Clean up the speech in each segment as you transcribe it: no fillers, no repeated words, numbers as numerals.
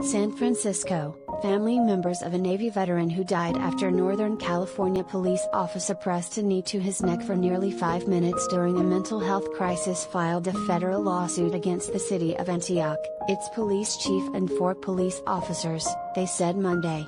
San Francisco, family members of a Navy veteran who died after Northern California police officer pressed a knee to his neck for nearly 5 minutes during a mental health crisis filed a federal lawsuit against the city of Antioch, its police chief and 4 police officers, they said Monday.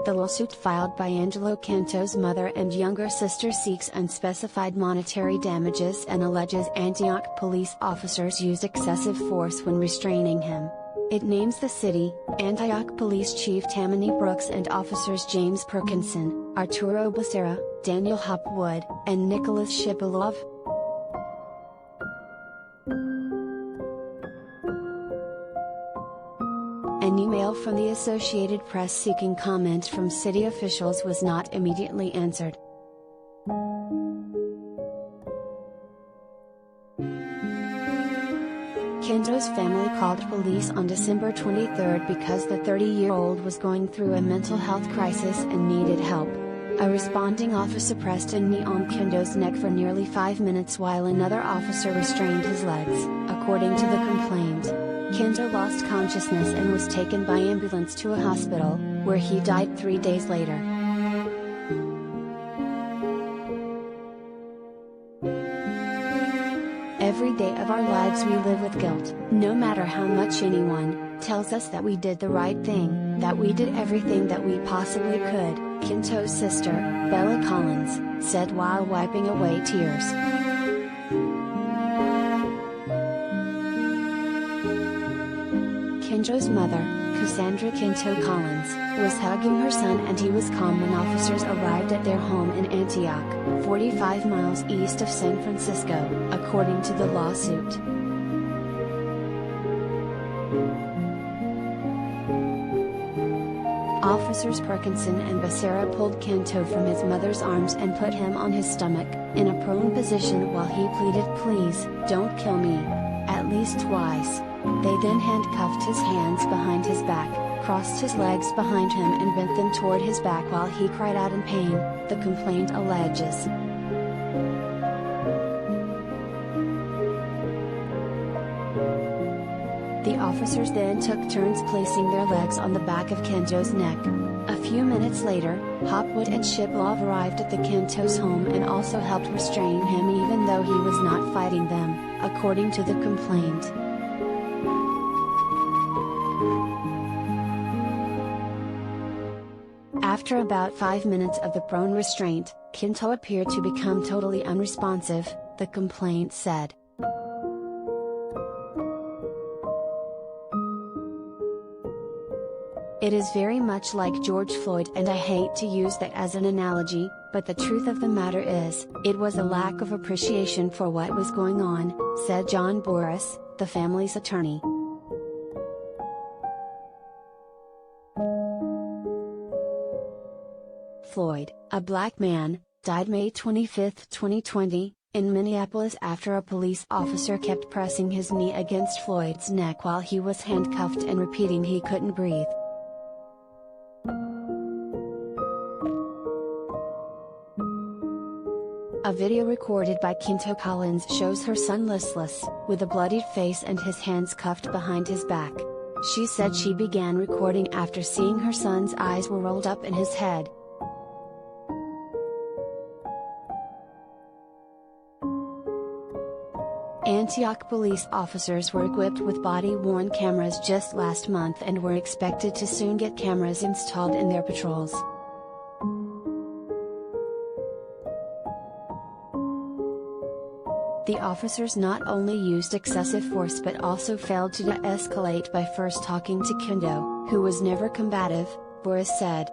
The lawsuit filed by Angelo Canto's mother and younger sister seeks unspecified monetary damages and alleges Antioch police officers used excessive force when restraining him. It names the city, Antioch Police Chief Tammany Brooks and officers James Perkinson, Arturo Becerra, Daniel Hopwood, and Nicholas Shipilov. An email from the Associated Press seeking comment from city officials was not immediately answered. Canto's family called police on December 23 because the 30-year-old was going through a mental health crisis and needed help. A responding officer pressed a knee on Canto's neck for nearly 5 minutes while another officer restrained his legs, according to the complaint. Canto lost consciousness and was taken by ambulance to a hospital, where he died 3 days later. Every day of our lives we live with guilt, no matter how much anyone tells us that we did the right thing, that we did everything that we possibly could, Canto's sister, Bella Collins, said while wiping away tears. Canto's mother, Cassandra Canto Collins, was hugging her son and he was calm when officers arrived at their home in Antioch, 45 miles east of San Francisco, according to the lawsuit. Officers Perkinson and Becerra pulled Canto from his mother's arms and put him on his stomach, in a prone position while he pleaded, "Please, don't kill me," at least twice. They then handcuffed his hands behind his back, crossed his legs behind him and bent them toward his back while he cried out in pain, the complaint alleges. The officers then took turns placing their legs on the back of Canto's neck. A few minutes later, Hopwood and Shipilov arrived at the Canto's home and also helped restrain him even though he was not fighting them, according to the complaint. After about 5 minutes of the prone restraint, Canto appeared to become totally unresponsive, the complaint said. It is very much like George Floyd, and I hate to use that as an analogy, but the truth of the matter is, it was a lack of appreciation for what was going on, said John Boris, the family's attorney. Floyd, a black man, died May 25, 2020, in Minneapolis after a police officer kept pressing his knee against Floyd's neck while he was handcuffed and repeating he couldn't breathe. A video recorded by Canto Collins shows her son listless, with a bloodied face and his hands cuffed behind his back. She said she began recording after seeing her son's eyes were rolled up in his head. Antioch police officers were equipped with body-worn cameras just last month and were expected to soon get cameras installed in their patrols. The officers not only used excessive force but also failed to de-escalate by first talking to Canto, who was never combative, Boris said.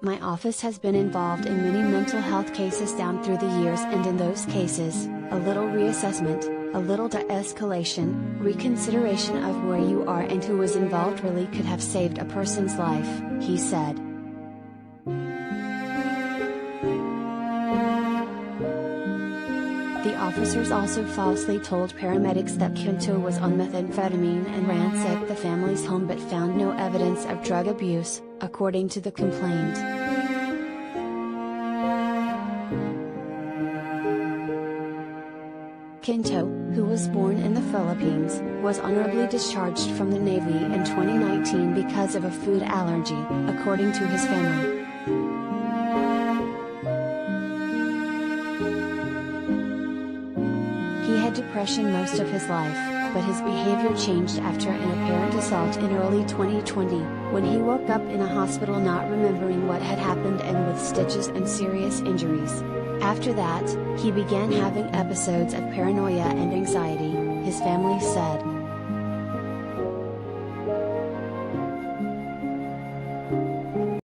My office has been involved in many mental health cases down through the years, and in those cases, a little reassessment, a little de-escalation, reconsideration of where you are and who was involved really could have saved a person's life, he said. The officers also falsely told paramedics that Canto was on methamphetamine and ransacked the family's home but found no evidence of drug abuse, according to the complaint. Quinto, who was born in the Philippines, was honorably discharged from the Navy in 2019 because of a food allergy, according to his family. He had depression most of his life, but his behavior changed after an apparent assault in early 2020, when he woke up in a hospital not remembering what had happened and with stitches and serious injuries. After that, he began having episodes of paranoia and anxiety, his family said.